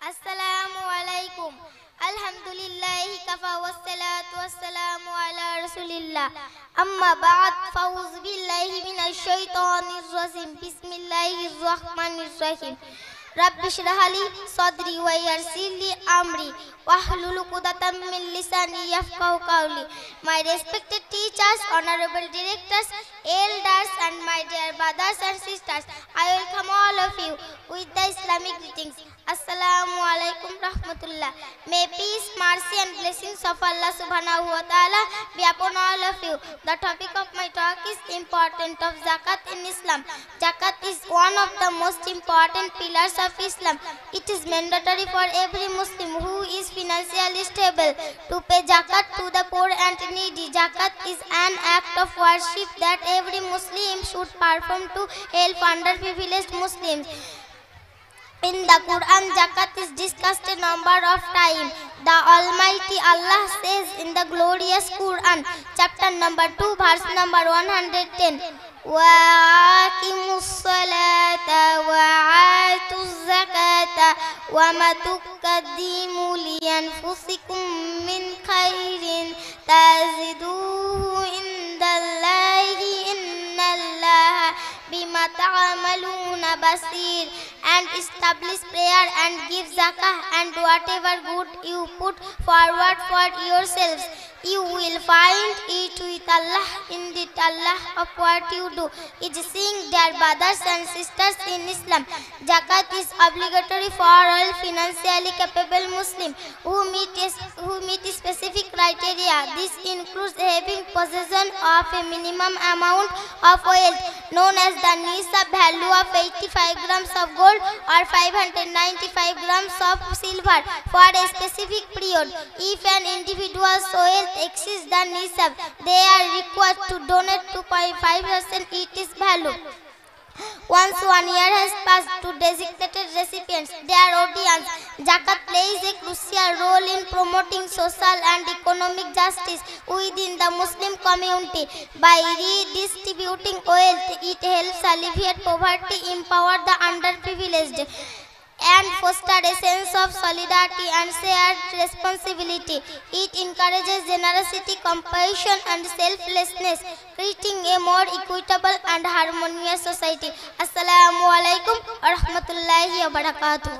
Assalamu alaikum. Alhamdulillahi kafa wassalatu wassalamu ala rasulillah. Amma ba'd, fa'udhu billahi minash shaitanir rajim. Bismillahir rahmanir rahim. Rabbi shrah li sadri wa yassir li amri wahlul 'uqdatam min lisani yafqahu qawli. My respected teachers, honorable directors, elders and my dear brothers and sisters, I welcome all of you with the Islamic greetings. Assalamu alaikum rahmatullah. May peace, mercy and blessings of Allah subhanahu wa ta'ala be upon all of you. The topic of my talk is importance of zakat in Islam. Zakat is one of the most important pillars of Islam. It is mandatory for every Muslim who is financially stable to pay zakat to the poor and needy. Zakat is an act of worship that every Muslim should perform to help underprivileged Muslims. In the Quran, zakat is discussed a number of times. The Almighty Allah says in the glorious Quran, chapter number 2, verse number 110, وَأَقِيمُوا الصَّلَاةَ وَآتُوا الزَّكَاةَ وَمَا تُقَدِّمُوا لِأَنفُسِكُم مِّنْ خَيْرٍ تَجِدُوهُ عِندَ اللَّهِ إِنَّ اللَّهَ بِمَا تَعْمَلُونَ بَصِيرٌ. And establish prayer and give zakah and whatever good you put forward for yourselves, you will find it with Allah. Indeed, Allah of what you do is seeing. Dear brothers and sisters in Islam, zakat is obligatory for all financially capable Muslims who meet specific criteria. This includes having possession of a minimum amount of wealth known as the nisab, value of 85 grams of gold or 595 grams of silver for a specific period. If an individual's wealth exceeds the nisab, they are required to donate 2.5% its value. Once 1 year has passed to designated recipients, their audience, zakat plays a crucial role in promoting social and economic justice within the Muslim community. By redistributing wealth, it helps alleviate poverty, empower the underprivileged, and foster a sense of solidarity and shared responsibility. It encourages generosity, compassion and selflessness, creating a more equitable and harmonious society. Assalamu alaikum wa rahmatullahi wa barakatuh.